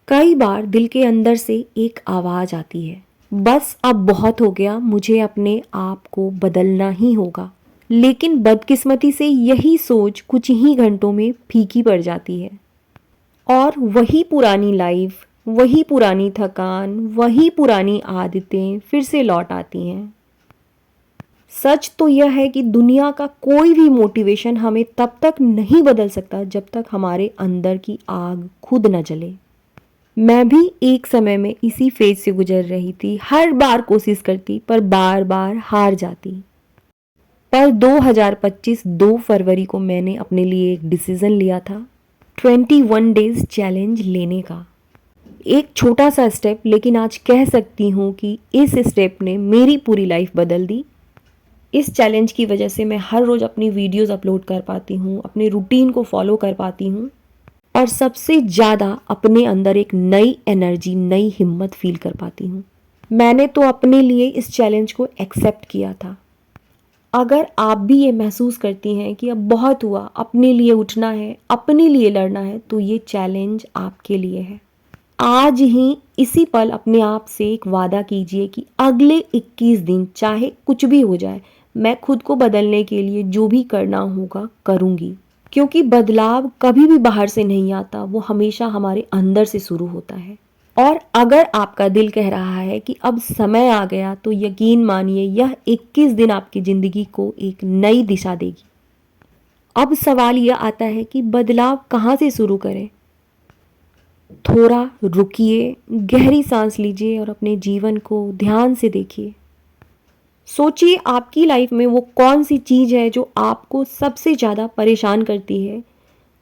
कई बार दिल के अंदर से एक आवाज़ आती है, बस अब बहुत हो गया, मुझे अपने आप को बदलना ही होगा। लेकिन बदकिस्मती से यही सोच कुछ ही घंटों में फीकी पड़ जाती है और वही पुरानी लाइफ, वही पुरानी थकान, वही पुरानी आदतें फिर से लौट आती हैं। सच तो यह है कि दुनिया का कोई भी मोटिवेशन हमें तब तक नहीं बदल सकता जब तक हमारे अंदर की आग खुद न जले। मैं भी एक समय में इसी फेज से गुजर रही थी। हर बार कोशिश करती पर बार बार हार जाती। पर 2025 2 फरवरी को मैंने अपने लिए एक डिसीजन लिया था, 21 डेज चैलेंज लेने का। एक छोटा सा स्टेप, लेकिन आज कह सकती हूँ कि इस स्टेप ने मेरी पूरी लाइफ बदल दी। इस चैलेंज की वजह से मैं हर रोज़ अपनी वीडियोस अपलोड कर पाती हूँ, अपने रूटीन को फॉलो कर पाती हूँ और सबसे ज़्यादा अपने अंदर एक नई एनर्जी, नई हिम्मत फील कर पाती हूँ। मैंने तो अपने लिए इस चैलेंज को एक्सेप्ट किया था। अगर आप भी ये महसूस करती हैं कि अब बहुत हुआ, अपने लिए उठना है, अपने लिए लड़ना है, तो ये चैलेंज आपके लिए है। आज ही इसी पल अपने आप से एक वादा कीजिए कि अगले 21 दिन चाहे कुछ भी हो जाए, मैं खुद को बदलने के लिए जो भी करना होगा करूँगी। क्योंकि बदलाव कभी भी बाहर से नहीं आता, वो हमेशा हमारे अंदर से शुरू होता है। और अगर आपका दिल कह रहा है कि अब समय आ गया, तो यकीन मानिए यह 21 दिन आपकी ज़िंदगी को एक नई दिशा देगी। अब सवाल यह आता है कि बदलाव कहाँ से शुरू करें? थोड़ा रुकिए, गहरी सांस लीजिए और अपने जीवन को ध्यान से देखिए। सोचिए आपकी लाइफ में वो कौन सी चीज़ है जो आपको सबसे ज़्यादा परेशान करती है,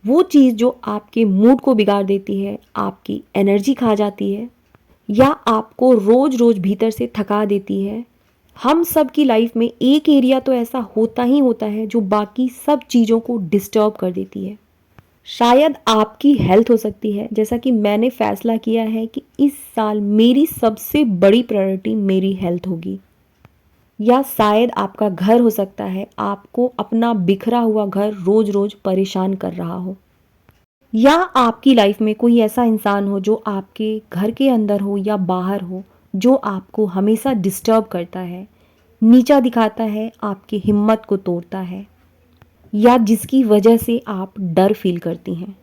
वो चीज़ जो आपके मूड को बिगाड़ देती है, आपकी एनर्जी खा जाती है या आपको रोज़ रोज़ भीतर से थका देती है। हम सब की लाइफ में एक एरिया तो ऐसा होता ही होता है जो बाकी सब चीज़ों को डिस्टर्ब कर देती है। शायद आपकी हेल्थ हो सकती है, जैसा कि मैंने फैसला किया है कि इस साल मेरी सबसे बड़ी प्रायोरिटी मेरी हेल्थ होगी। या शायद आपका घर हो सकता है, आपको अपना बिखरा हुआ घर रोज रोज परेशान कर रहा हो। या आपकी लाइफ में कोई ऐसा इंसान हो जो आपके घर के अंदर हो या बाहर हो, जो आपको हमेशा डिस्टर्ब करता है, नीचा दिखाता है, आपकी हिम्मत को तोड़ता है, या जिसकी वजह से आप डर फील करती हैं।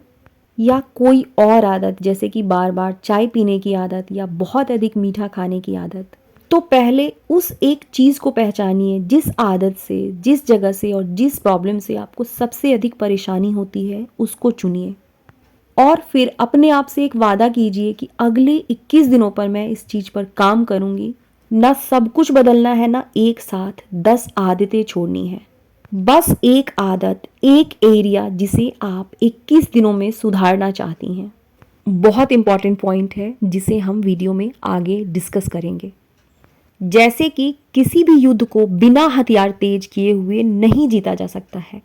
या कोई और आदत, जैसे कि बार बार चाय पीने की आदत या बहुत अधिक मीठा खाने की आदत। तो पहले उस एक चीज़ को पहचानिए, जिस आदत से, जिस जगह से और जिस प्रॉब्लम से आपको सबसे अधिक परेशानी होती है, उसको चुनिए। और फिर अपने आप से एक वादा कीजिए कि अगले 21 दिनों पर मैं इस चीज़ पर काम करूँगी। ना सब कुछ बदलना है, ना एक साथ 10 आदतें छोड़नी है। बस एक आदत, एक एरिया जिसे आप 21 दिनों में सुधारना चाहती हैं। बहुत इंपॉर्टेंट पॉइंट है जिसे हम वीडियो में आगे डिस्कस करेंगे। जैसे कि किसी भी युद्ध को बिना हथियार तेज किए हुए नहीं जीता जा सकता है,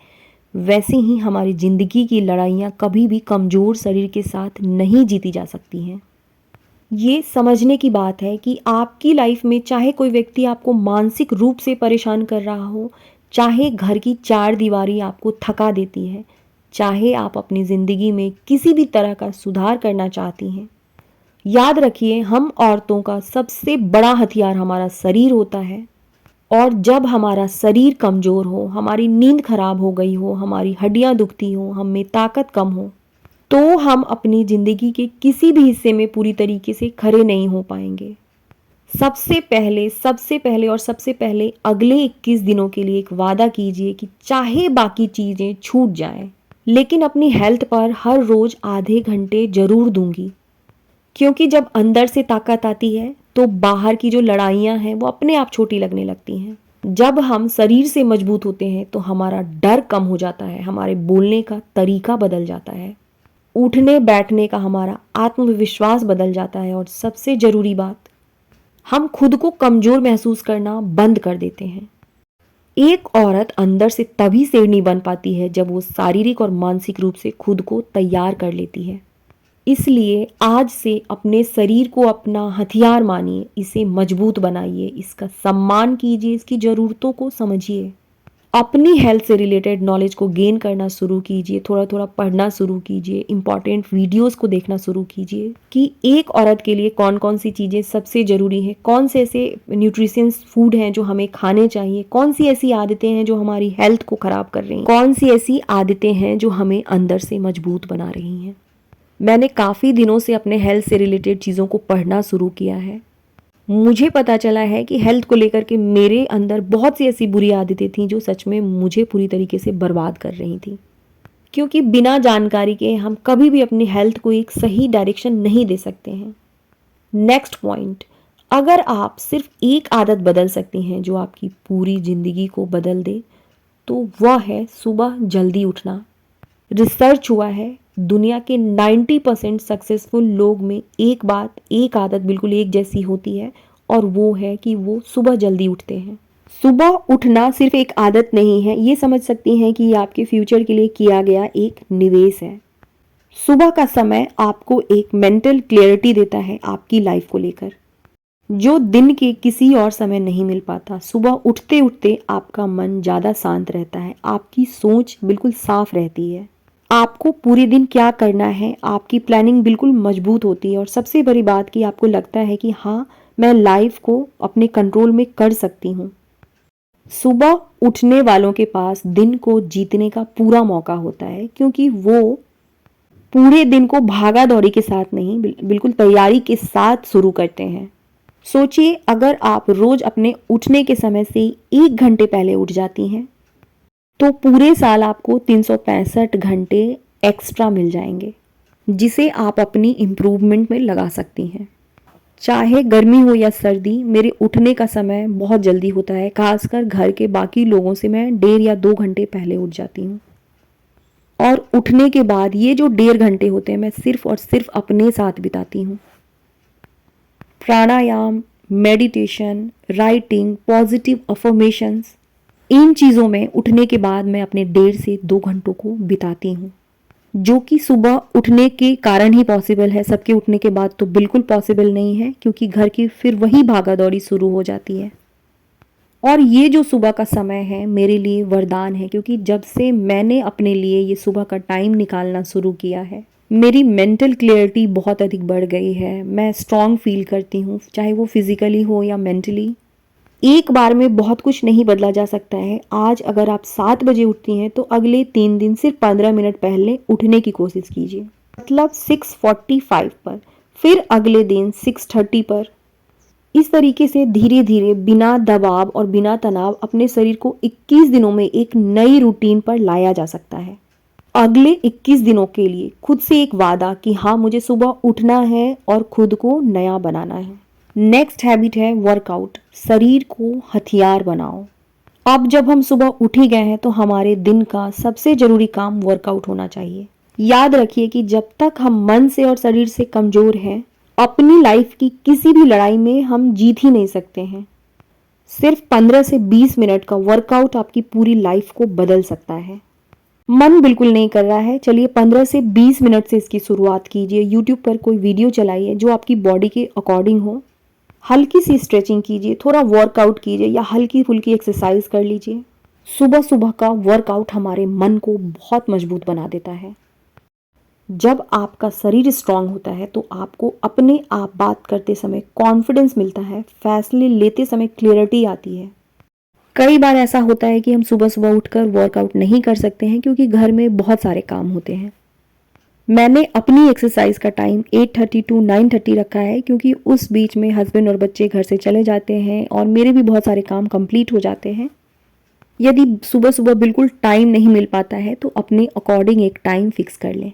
वैसे ही हमारी ज़िंदगी की लड़ाइयाँ कभी भी कमज़ोर शरीर के साथ नहीं जीती जा सकती हैं। ये समझने की बात है कि आपकी लाइफ में चाहे कोई व्यक्ति आपको मानसिक रूप से परेशान कर रहा हो, चाहे घर की 4 दीवारी आपको थका देती है, चाहे आप अपनी ज़िंदगी में किसी भी तरह का सुधार करना चाहती हैं, याद रखिए हम औरतों का सबसे बड़ा हथियार हमारा शरीर होता है। और जब हमारा शरीर कमज़ोर हो, हमारी नींद खराब हो गई हो, हमारी हड्डियां दुखती हो, हम में ताकत कम हो, तो हम अपनी ज़िंदगी के किसी भी हिस्से में पूरी तरीके से खड़े नहीं हो पाएंगे। सबसे पहले अगले 21 दिनों के लिए एक वादा कीजिए कि चाहे बाकी चीज़ें छूट जाएं, लेकिन अपनी हेल्थ पर हर रोज़ आधे घंटे ज़रूर दूंगी। क्योंकि जब अंदर से ताकत आती है तो बाहर की जो लड़ाइयाँ हैं वो अपने आप छोटी लगने लगती हैं। जब हम शरीर से मजबूत होते हैं तो हमारा डर कम हो जाता है, हमारे बोलने का तरीका बदल जाता है, उठने बैठने का हमारा आत्मविश्वास बदल जाता है और सबसे ज़रूरी बात, हम खुद को कमज़ोर महसूस करना बंद कर देते हैं। एक औरत अंदर से तभी शेरनी बन पाती है जब वो शारीरिक और मानसिक रूप से खुद को तैयार कर लेती है। इसलिए आज से अपने शरीर को अपना हथियार मानिए, इसे मजबूत बनाइए, इसका सम्मान कीजिए, इसकी ज़रूरतों को समझिए। अपनी हेल्थ से रिलेटेड नॉलेज को गेन करना शुरू कीजिए, थोड़ा थोड़ा पढ़ना शुरू कीजिए, इंपॉर्टेंट वीडियोस को देखना शुरू कीजिए कि एक औरत के लिए कौन कौन सी चीज़ें सबसे ज़रूरी हैं, कौन से ऐसे न्यूट्रिशियस फूड हैं जो हमें खाने चाहिए, कौन सी ऐसी आदतें हैं जो हमारी हेल्थ को ख़राब कर रही हैं, कौन सी ऐसी आदतें हैं जो हमें अंदर से मजबूत बना रही हैं। मैंने काफ़ी दिनों से अपने हेल्थ से रिलेटेड चीज़ों को पढ़ना शुरू किया है। मुझे पता चला है कि हेल्थ को लेकर के मेरे अंदर बहुत सी ऐसी बुरी आदतें थीं जो सच में मुझे पूरी तरीके से बर्बाद कर रही थी, क्योंकि बिना जानकारी के हम कभी भी अपनी हेल्थ को एक सही डायरेक्शन नहीं दे सकते हैं। नेक्स्ट पॉइंट, अगर आप सिर्फ एक आदत बदल सकती हैं जो आपकी पूरी ज़िंदगी को बदल दे, तो वह है सुबह जल्दी उठना। रिसर्च हुआ है, दुनिया के 90% सक्सेसफुल लोग में एक आदत बिल्कुल एक जैसी होती है, और वो है कि वो सुबह जल्दी उठते हैं। सुबह उठना सिर्फ एक आदत नहीं है, ये समझ सकती हैं कि ये आपके फ्यूचर के लिए किया गया एक निवेश है। सुबह का समय आपको एक मेंटल क्लियरिटी देता है आपकी लाइफ को लेकर, जो दिन के किसी और समय नहीं मिल पाता। सुबह उठते उठते आपका मन ज़्यादा शांत रहता है, आपकी सोच बिल्कुल साफ रहती है, आपको पूरे दिन क्या करना है, आपकी प्लानिंग बिल्कुल मजबूत होती है, और सबसे बड़ी बात कि आपको लगता है कि हाँ, मैं लाइफ को अपने कंट्रोल में कर सकती हूँ। सुबह उठने वालों के पास दिन को जीतने का पूरा मौका होता है, क्योंकि वो पूरे दिन को भागा दौड़ी के साथ नहीं, बिल्कुल तैयारी के साथ शुरू करते हैं। सोचिए, अगर आप रोज अपने उठने के समय से 1 घंटे पहले उठ जाती हैं, तो पूरे साल आपको 365 घंटे एक्स्ट्रा मिल जाएंगे, जिसे आप अपनी इम्प्रूवमेंट में लगा सकती हैं। चाहे गर्मी हो या सर्दी, मेरे उठने का समय बहुत जल्दी होता है, खासकर घर के बाकी लोगों से मैं 1.5 या 2 घंटे पहले उठ जाती हूँ। और उठने के बाद ये जो 1.5 घंटे होते हैं, मैं सिर्फ और सिर्फ अपने साथ बिताती हूँ। प्राणायाम, मेडिटेशन, राइटिंग, पॉजिटिव अफर्मेशंस, इन चीज़ों में उठने के बाद मैं अपने 1.5 से 2 घंटों को बिताती हूँ, जो कि सुबह उठने के कारण ही पॉसिबल है। सबके उठने के बाद तो बिल्कुल पॉसिबल नहीं है, क्योंकि घर की फिर वही भागा दौड़ी शुरू हो जाती है। और ये जो सुबह का समय है मेरे लिए वरदान है, क्योंकि जब से मैंने अपने लिए ये सुबह का टाइम निकालना शुरू किया है, मेरी मेंटल क्लियरिटी बहुत अधिक बढ़ गई है। मैं स्ट्रांग फील करती हूँ, चाहे वो फिजिकली हो या मेंटली। एक बार में बहुत कुछ नहीं बदला जा सकता है। आज अगर आप 7 बजे उठती हैं, तो अगले 3 दिन सिर्फ 15 मिनट पहले उठने की कोशिश कीजिए, मतलब 6:45 पर, फिर अगले दिन 6:30 पर। इस तरीके से धीरे धीरे बिना दबाव और बिना तनाव अपने शरीर को 21 दिनों में एक नई रूटीन पर लाया जा सकता है। अगले 21 दिनों के लिए खुद से एक वादा कि हाँ, मुझे सुबह उठना है और खुद को नया बनाना है। नेक्स्ट हैबिट है वर्कआउट। शरीर को हथियार बनाओ। अब जब हम सुबह उठ ही गए हैं, तो हमारे दिन का सबसे जरूरी काम वर्कआउट होना चाहिए। याद रखिए कि जब तक हम मन से और शरीर से कमजोर हैं, अपनी लाइफ की किसी भी लड़ाई में हम जीत ही नहीं सकते हैं। सिर्फ 15 से 20 मिनट का वर्कआउट आपकी पूरी लाइफ को बदल सकता है। मन बिल्कुल नहीं कर रहा है, चलिए 15 से 20 मिनट से इसकी शुरुआत कीजिए। यूट्यूब पर कोई वीडियो चलाइए जो आपकी बॉडी के अकॉर्डिंग हो। हल्की सी स्ट्रेचिंग कीजिए, थोड़ा वर्कआउट कीजिए, या हल्की फुल्की एक्सरसाइज कर लीजिए। सुबह सुबह का वर्कआउट हमारे मन को बहुत मजबूत बना देता है। जब आपका शरीर स्ट्रांग होता है, तो आपको अपने आप बात करते समय कॉन्फिडेंस मिलता है, फैसले लेते समय क्लियरिटी आती है। कई बार ऐसा होता है कि हम सुबह सुबह उठकर वर्कआउट नहीं कर सकते हैं, क्योंकि घर में बहुत सारे काम होते हैं। मैंने अपनी एक्सरसाइज का टाइम 8:30 to 9:30 रखा है, क्योंकि उस बीच में हस्बैंड और बच्चे घर से चले जाते हैं और मेरे भी बहुत सारे काम कंप्लीट हो जाते हैं। यदि सुबह सुबह बिल्कुल टाइम नहीं मिल पाता है, तो अपने अकॉर्डिंग एक टाइम फिक्स कर लें।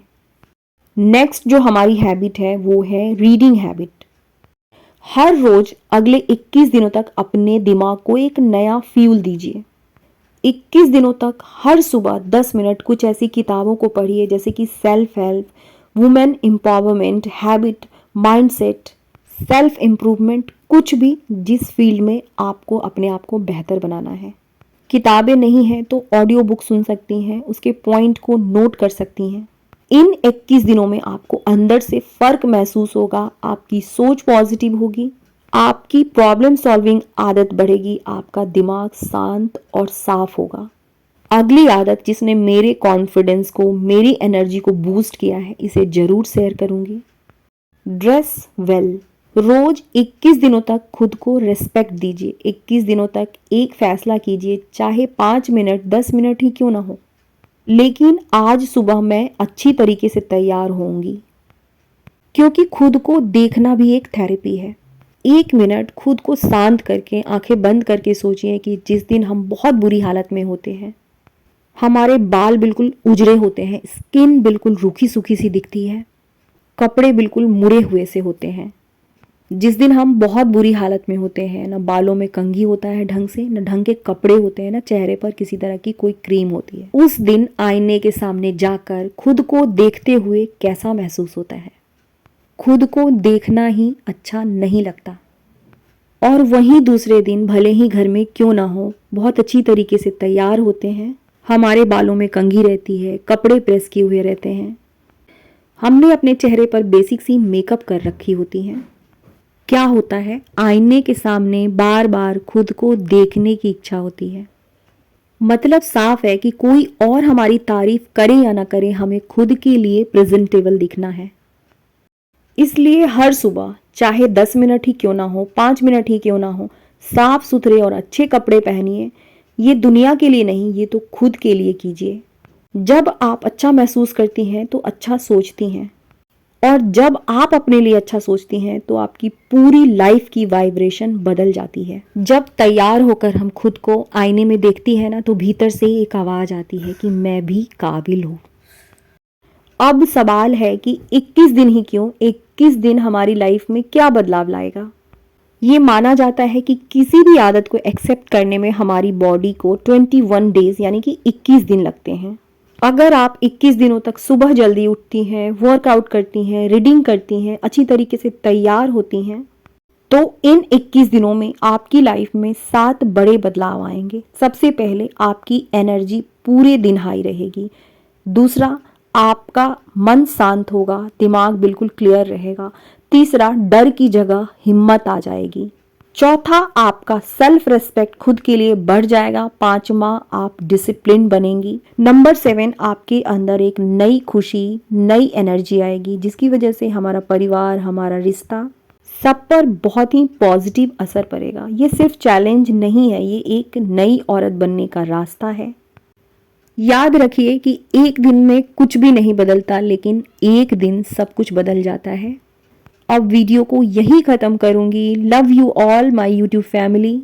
नेक्स्ट जो हमारी हैबिट है वो है रीडिंग हैबिट। हर रोज अगले 21 दिनों तक अपने दिमाग को एक नया फ्यूल दीजिए। 21 दिनों तक हर सुबह 10 मिनट कुछ ऐसी किताबों को पढ़िए, जैसे कि self help, women empowerment, habit, mindset, self improvement, कुछ भी जिस फील्ड में आपको अपने आप को बेहतर बनाना है। किताबें नहीं हैं तो ऑडियो बुक सुन सकती हैं, उसके पॉइंट को नोट कर सकती हैं। इन 21 दिनों में आपको अंदर से फर्क महसूस होगा, आपकी सोच पॉजिटिव होगी, आपकी प्रॉब्लम सॉल्विंग आदत बढ़ेगी, आपका दिमाग शांत और साफ होगा। अगली आदत जिसने मेरे कॉन्फिडेंस को, मेरी एनर्जी को बूस्ट किया है, इसे जरूर शेयर करूंगी। Dress well. रोज 21 दिनों तक खुद को रिस्पेक्ट दीजिए। 21 दिनों तक एक फैसला कीजिए, चाहे 5 मिनट 10 मिनट ही क्यों ना हो, लेकिन आज सुबह मैं अच्छी तरीके से तैयार होंगी। क्योंकि खुद को देखना भी एक थेरेपी है। 1 मिनट खुद को शांत करके, आंखें बंद करके सोचिए कि जिस दिन हम बहुत बुरी हालत में होते हैं, हमारे बाल बिल्कुल उजड़े होते हैं, स्किन बिल्कुल रूखी सूखी सी दिखती है, कपड़े बिल्कुल मुड़े हुए से होते हैं। जिस दिन हम बहुत बुरी हालत में होते हैं, ना बालों में कंघी होता है ढंग से, ना ढंग के कपड़े होते हैं, ना चेहरे पर किसी तरह की कोई क्रीम होती है, उस दिन आईने के सामने जाकर खुद को देखते हुए कैसा महसूस होता है? खुद को देखना ही अच्छा नहीं लगता। और वहीं दूसरे दिन भले ही घर में क्यों ना हो, बहुत अच्छी तरीके से तैयार होते हैं, हमारे बालों में कंघी रहती है, कपड़े प्रेस किए हुए रहते हैं, हमने अपने चेहरे पर बेसिक सी मेकअप कर रखी होती हैं। क्या होता है? आईने के सामने बार बार खुद को देखने की इच्छा होती है। मतलब साफ है कि कोई और हमारी तारीफ करे या ना करे, हमें खुद के लिए प्रेजेंटेबल दिखना है। इसलिए हर सुबह चाहे 10 मिनट ही क्यों ना हो, 5 मिनट ही क्यों ना हो, साफ सुथरे और अच्छे कपड़े पहनिए। ये दुनिया के लिए नहीं, ये तो खुद के लिए कीजिए। जब आप अच्छा महसूस करती हैं तो अच्छा सोचती हैं, और जब आप अपने लिए अच्छा सोचती हैं तो आपकी पूरी लाइफ की वाइब्रेशन बदल जाती है। जब तैयार होकर हम खुद को आईने में देखती हैं ना, तो भीतर से एक आवाज आती है कि मैं भी काबिल हूँ। अब सवाल है कि 21 दिन ही क्यों, 21 दिन हमारी लाइफ में क्या बदलाव लाएगा? ये माना जाता है कि किसी भी आदत को एक्सेप्ट करने में हमारी बॉडी को 21 डेज यानी कि 21 दिन लगते हैं। अगर आप 21 दिनों तक सुबह जल्दी उठती हैं, वर्कआउट करती हैं, रीडिंग करती हैं, अच्छी तरीके से तैयार होती हैं, तो इन 21 दिनों में आपकी लाइफ में 7 बड़े बदलाव आएंगे। सबसे पहले आपकी एनर्जी पूरे दिन हाई रहेगी। दूसरा, आपका मन शांत होगा, दिमाग बिल्कुल क्लियर रहेगा। तीसरा, डर की जगह हिम्मत आ जाएगी। चौथा, आपका सेल्फ रिस्पेक्ट खुद के लिए बढ़ जाएगा। पांचवा, आप डिसिप्लिन बनेंगी। नंबर 7, आपके अंदर एक नई खुशी, नई एनर्जी आएगी, जिसकी वजह से हमारा परिवार, हमारा रिश्ता, सब पर बहुत ही पॉजिटिव असर पड़ेगा। ये सिर्फ चैलेंज नहीं है, ये एक नई औरत बनने का रास्ता है। याद रखिए कि एक दिन में कुछ भी नहीं बदलता, लेकिन एक दिन सब कुछ बदल जाता है। अब वीडियो को यही ख़त्म करूँगी। Love you all my YouTube family.